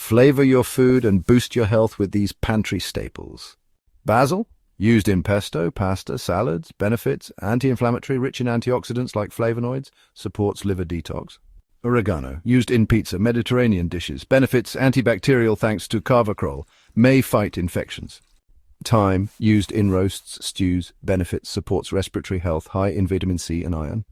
Flavor your food and boost your health with these pantry staples. Basil, used in pesto, pasta, salads, benefits, anti-inflammatory, rich in antioxidants like flavonoids, supports liver detox. Oregano, used in pizza, Mediterranean dishes, benefits antibacterial thanks to carvacrol, may fight infections. Thyme, used in roasts, stews, benefits, supports respiratory health, high in vitamin C and iron.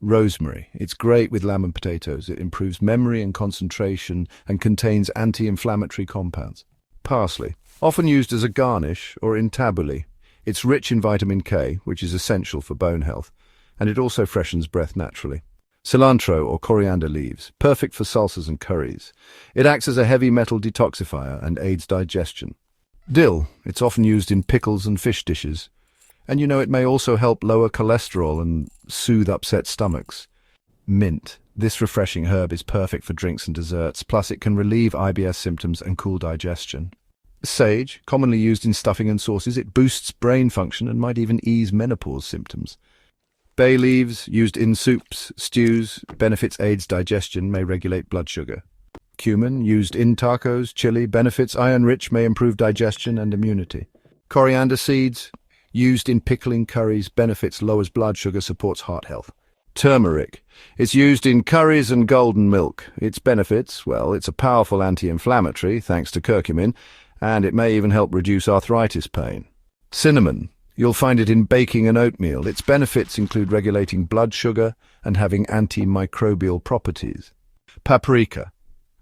Rosemary, it's great with lamb and potatoes. It improves memory and concentration and contains anti-inflammatory compounds. Parsley, often used as a garnish or in tabbouleh. It's rich in vitamin K, which is essential for bone health, and it also freshens breath naturally. Cilantro or coriander leaves, perfect for salsas and curries. It acts as a heavy metal detoxifier and aids digestion. Dill, it's often used in pickles and fish dishes. And it may also help lower cholesterol and soothe upset stomachs. Mint, this refreshing herb is perfect for drinks and desserts, plus it can relieve IBS symptoms and cool digestion. Sage, commonly used in stuffing and sauces, it boosts brain function and might even ease menopause symptoms. Bay leaves, used in soups, stews, benefits aids digestion, may regulate blood sugar. Cumin, used in tacos, chili, benefits iron-rich, may improve digestion and immunity. Coriander seeds, used in pickling curries, benefits lowers blood sugar, supports heart health. Turmeric, it's used in curries and golden milk. Its benefits, well, it's a powerful anti-inflammatory, thanks to curcumin, and it may even help reduce arthritis pain. Cinnamon, you'll find it in baking and oatmeal. Its benefits include regulating blood sugar and having antimicrobial properties. Paprika,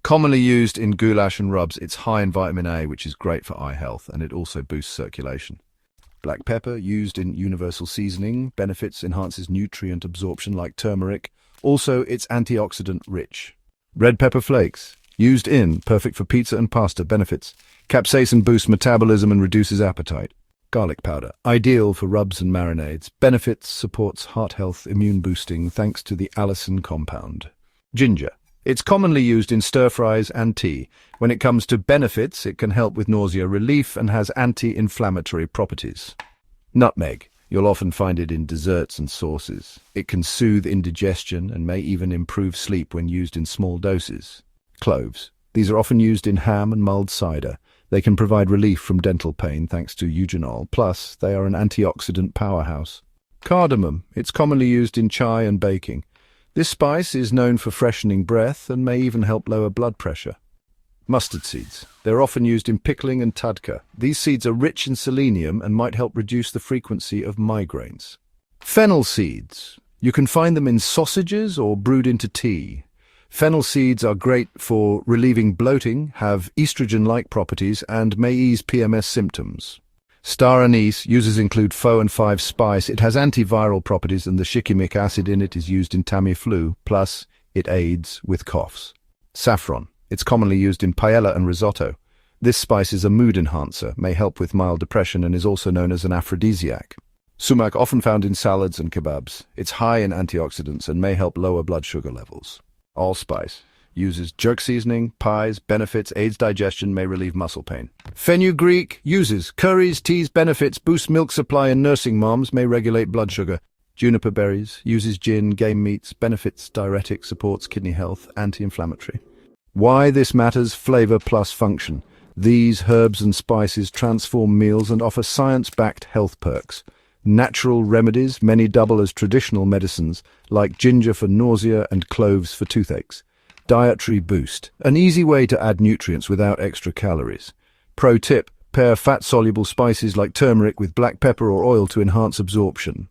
commonly used in goulash and rubs, it's high in vitamin A, which is great for eye health, and it also boosts circulation. Black pepper, used in universal seasoning, benefits enhances nutrient absorption like turmeric. Also, it's antioxidant rich. Red pepper flakes, used in, perfect for pizza and pasta, benefits. Capsaicin boosts metabolism and reduces appetite. Garlic powder, ideal for rubs and marinades, benefits, supports heart health, immune boosting, thanks to the allicin compound. Ginger, it's commonly used in stir-fries and tea. When it comes to benefits, it can help with nausea relief and has anti-inflammatory properties. Nutmeg, you'll often find it in desserts and sauces. It can soothe indigestion and may even improve sleep when used in small doses. Cloves, these are often used in ham and mulled cider. They can provide relief from dental pain thanks to eugenol, plus they are an antioxidant powerhouse. Cardamom, it's commonly used in chai and baking. This spice is known for freshening breath and may even help lower blood pressure. Mustard seeds, they're often used in pickling and tadka. These seeds are rich in selenium and might help reduce the frequency of migraines. Fennel seeds, you can find them in sausages or brewed into tea. Fennel seeds are great for relieving bloating, have estrogen-like properties, and may ease PMS symptoms. Star anise, uses include pho and 5-spice. It has antiviral properties and the shikimic acid in it is used in Tamiflu, plus it aids with coughs. Saffron, it's commonly used in paella and risotto. This spice is a mood enhancer, may help with mild depression and is also known as an aphrodisiac. Sumac, often found in salads and kebabs. It's high in antioxidants and may help lower blood sugar levels. Allspice, uses jerk seasoning, pies, benefits, aids digestion, may relieve muscle pain. Fenugreek, uses curries, teas, benefits, boosts milk supply in nursing moms, may regulate blood sugar. Juniper berries, uses gin, game meats, benefits, diuretic, supports kidney health, anti-inflammatory. Why this matters: flavor plus function. These herbs and spices transform meals and offer science-backed health perks. Natural remedies, many double as traditional medicines, like ginger for nausea and cloves for toothaches. Dietary boost, an easy way to add nutrients without extra calories. Pro tip, pair fat-soluble spices like turmeric with black pepper or oil to enhance absorption.